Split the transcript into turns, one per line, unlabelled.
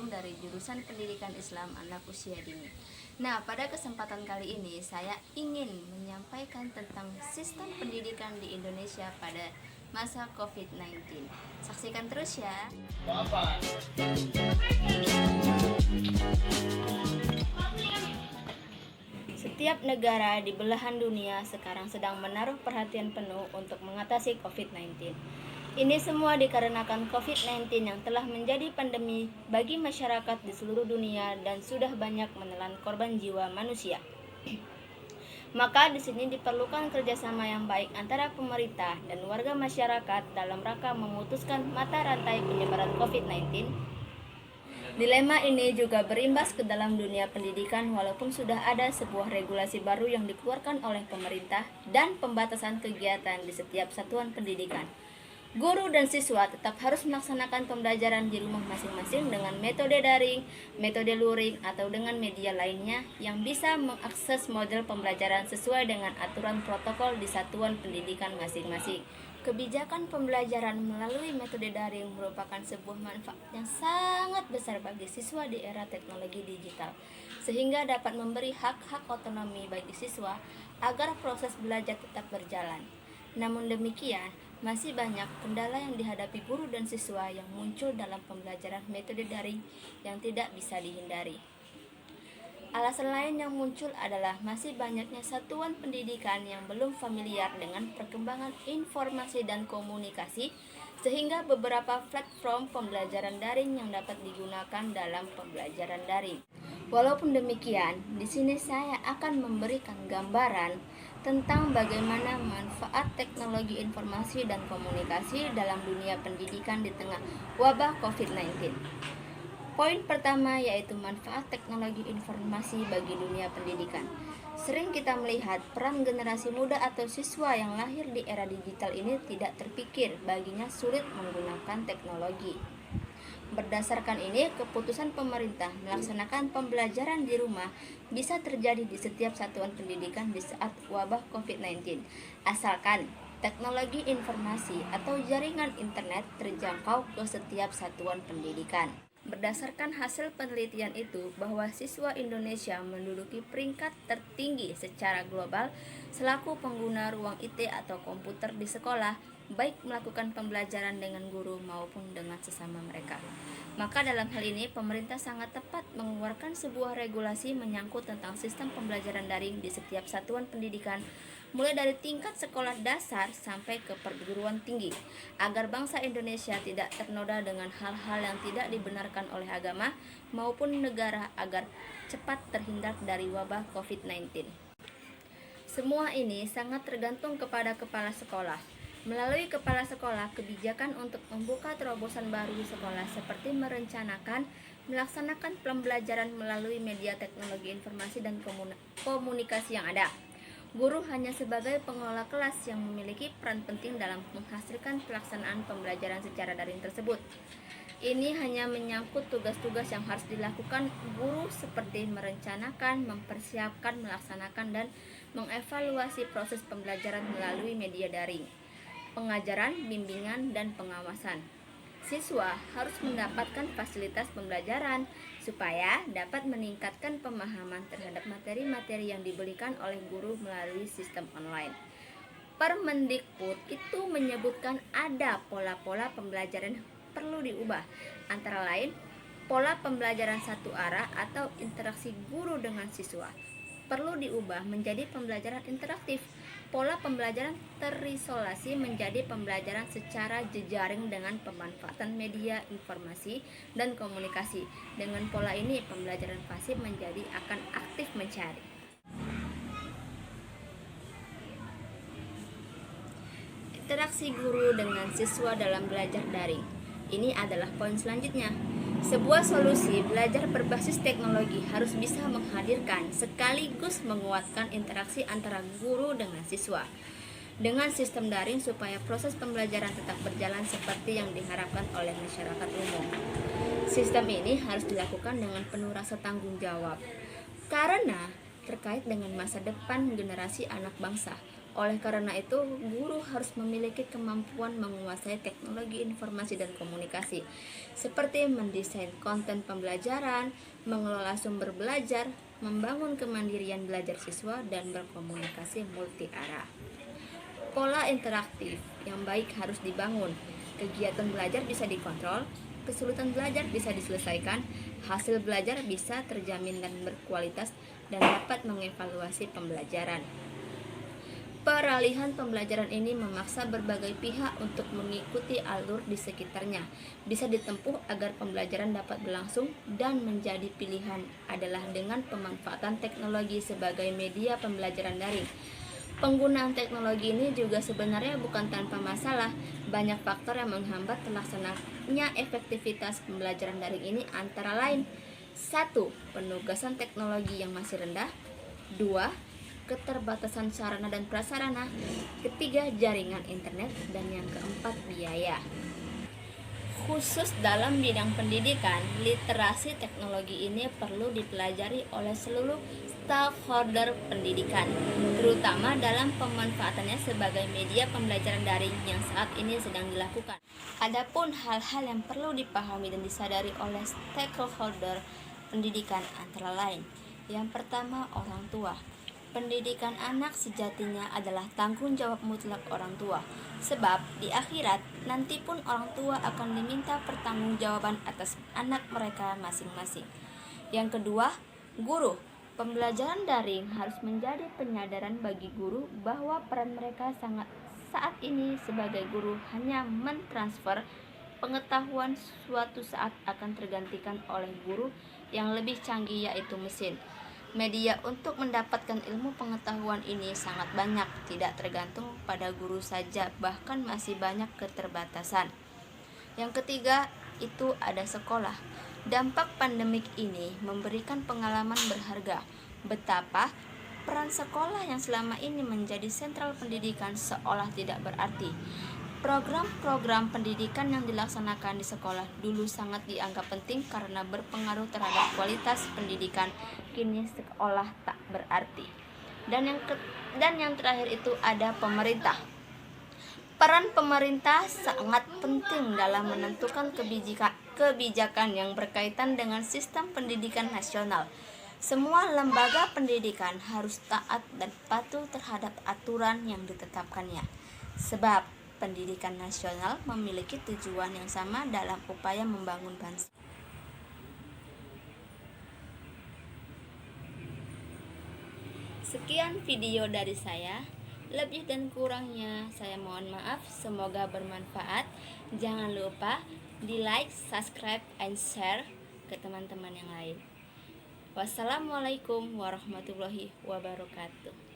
Antum dari jurusan Pendidikan Islam Anak Usia Dini. Nah, pada kesempatan kali ini saya ingin menyampaikan tentang sistem pendidikan di Indonesia pada masa COVID-19. Saksikan terus ya. Setiap negara di belahan dunia sekarang sedang menaruh perhatian penuh untuk mengatasi COVID-19. Ini semua dikarenakan COVID-19 yang telah menjadi pandemi bagi masyarakat di seluruh dunia dan sudah banyak menelan korban jiwa manusia. Maka di sini diperlukan kerjasama yang baik antara pemerintah dan warga masyarakat dalam rangka memutuskan mata rantai penyebaran COVID-19. Dilema ini juga berimbas ke dalam dunia pendidikan walaupun sudah ada sebuah regulasi baru yang dikeluarkan oleh pemerintah dan pembatasan kegiatan di setiap satuan pendidikan. Guru dan siswa tetap harus melaksanakan pembelajaran di rumah masing-masing dengan metode daring, metode luring, atau dengan media lainnya yang bisa mengakses model pembelajaran sesuai dengan aturan protokol di satuan pendidikan masing-masing. Kebijakan pembelajaran melalui metode daring merupakan sebuah manfaat yang sangat besar bagi siswa di era teknologi digital, sehingga dapat memberi hak-hak otonomi bagi siswa agar proses belajar tetap berjalan. Namun demikian, masih banyak kendala yang dihadapi guru dan siswa yang muncul dalam pembelajaran metode daring yang tidak bisa dihindari. Alasan lain yang muncul adalah masih banyaknya satuan pendidikan yang belum familiar dengan perkembangan informasi dan komunikasi, sehingga beberapa platform pembelajaran daring yang dapat digunakan dalam pembelajaran daring. Walaupun demikian, di sini saya akan memberikan gambaran tentang bagaimana manfaat teknologi informasi dan komunikasi dalam dunia pendidikan di tengah wabah COVID-19. Poin pertama yaitu manfaat teknologi informasi bagi dunia pendidikan. Sering kita melihat peran generasi muda atau siswa yang lahir di era digital ini tidak terpikir, baginya sulit menggunakan teknologi. Berdasarkan ini, keputusan pemerintah melaksanakan pembelajaran di rumah bisa terjadi di setiap satuan pendidikan di saat wabah COVID-19, asalkan teknologi informasi atau jaringan internet terjangkau ke setiap satuan pendidikan. Berdasarkan hasil penelitian itu, bahwa siswa Indonesia menduduki peringkat tertinggi secara global selaku pengguna ruang IT atau komputer di sekolah, baik melakukan pembelajaran dengan guru maupun dengan sesama mereka. Maka dalam hal ini, pemerintah sangat tepat mengeluarkan sebuah regulasi menyangkut tentang sistem pembelajaran daring di setiap satuan pendidikan, mulai dari tingkat sekolah dasar sampai ke perguruan tinggi, agar bangsa Indonesia tidak ternoda dengan hal-hal yang tidak dibenarkan oleh agama maupun negara agar cepat terhindar dari wabah COVID-19. Semua ini sangat tergantung kepada kepala sekolah. Melalui kepala sekolah, kebijakan untuk membuka terobosan baru di sekolah seperti merencanakan, melaksanakan pembelajaran melalui media teknologi informasi dan komunikasi yang ada. Guru hanya sebagai pengelola kelas yang memiliki peran penting dalam menghasilkan pelaksanaan pembelajaran secara daring tersebut. Ini hanya menyangkut tugas-tugas yang harus dilakukan guru seperti merencanakan, mempersiapkan, melaksanakan, dan mengevaluasi proses pembelajaran melalui media daring, pengajaran, bimbingan, dan pengawasan. Siswa harus mendapatkan fasilitas pembelajaran supaya dapat meningkatkan pemahaman terhadap materi-materi yang diberikan oleh guru melalui sistem online. Permendikbud itu menyebutkan ada pola-pola pembelajaran yang perlu diubah, antara lain pola pembelajaran satu arah atau interaksi guru dengan siswa perlu diubah menjadi pembelajaran interaktif. Pola pembelajaran terisolasi menjadi pembelajaran secara jejaring dengan pemanfaatan media informasi dan komunikasi. Dengan pola ini, pembelajaran pasif menjadi akan aktif mencari. Interaksi guru dengan siswa dalam belajar daring. Ini adalah poin selanjutnya. Sebuah solusi belajar berbasis teknologi harus bisa menghadirkan sekaligus menguatkan interaksi antara guru dengan siswa dengan sistem daring supaya proses pembelajaran tetap berjalan seperti yang diharapkan oleh masyarakat umum. Sistem ini harus dilakukan dengan penuh rasa tanggung jawab karena terkait dengan masa depan generasi anak bangsa. Oleh karena itu, guru harus memiliki kemampuan menguasai teknologi informasi dan komunikasi, seperti mendesain konten pembelajaran, mengelola sumber belajar, membangun kemandirian belajar siswa, dan berkomunikasi multi arah. Pola interaktif yang baik harus dibangun. Kegiatan belajar bisa dikontrol, kesulitan belajar bisa diselesaikan, hasil belajar bisa terjamin dan berkualitas, dan dapat mengevaluasi pembelajaran. Peralihan pembelajaran ini memaksa berbagai pihak untuk mengikuti alur di sekitarnya. Bisa ditempuh agar pembelajaran dapat berlangsung dan menjadi pilihan adalah dengan pemanfaatan teknologi sebagai media pembelajaran daring. Penggunaan teknologi ini juga sebenarnya bukan tanpa masalah. Banyak faktor yang menghambat terlaksananya efektivitas pembelajaran daring ini, antara lain: 1. Penugasan teknologi yang masih rendah. 2. Keterbatasan sarana dan prasarana. 3. Jaringan internet. Dan yang keempat, biaya. Khusus dalam bidang pendidikan, literasi teknologi ini perlu dipelajari oleh seluruh stakeholder pendidikan, terutama dalam pemanfaatannya sebagai media pembelajaran daring yang saat ini sedang dilakukan. Adapun hal-hal yang perlu dipahami dan disadari oleh stakeholder pendidikan antara lain: yang pertama, orang tua. Pendidikan anak sejatinya adalah tanggung jawab mutlak orang tua, sebab di akhirat nanti pun orang tua akan diminta pertanggungjawaban atas anak mereka masing-masing. Yang kedua, guru. Pembelajaran daring harus menjadi penyadaran bagi guru bahwa peran mereka saat ini sebagai guru hanya mentransfer pengetahuan, suatu saat akan tergantikan oleh guru yang lebih canggih, yaitu mesin. Media untuk mendapatkan ilmu pengetahuan ini sangat banyak, tidak tergantung pada guru saja, bahkan masih banyak keterbatasan. Yang ketiga, itu ada sekolah. Dampak pandemik ini memberikan pengalaman berharga betapa peran sekolah yang selama ini menjadi sentral pendidikan seolah tidak berarti. Program-program pendidikan yang dilaksanakan di sekolah dulu sangat dianggap penting karena berpengaruh terhadap kualitas pendidikan. Kini sekolah tak berarti. Dan yang terakhir itu ada pemerintah. Peran pemerintah sangat penting dalam menentukan kebijakan yang berkaitan dengan sistem pendidikan nasional. Semua lembaga pendidikan harus taat dan patuh terhadap aturan yang ditetapkannya, sebab pendidikan nasional memiliki tujuan yang sama dalam upaya membangun bangsa. Sekian video dari saya. Lebih dan kurangnya saya mohon maaf. Semoga bermanfaat. Jangan lupa di like, subscribe, and share ke teman-teman yang lain. Wassalamualaikum warahmatullahi wabarakatuh.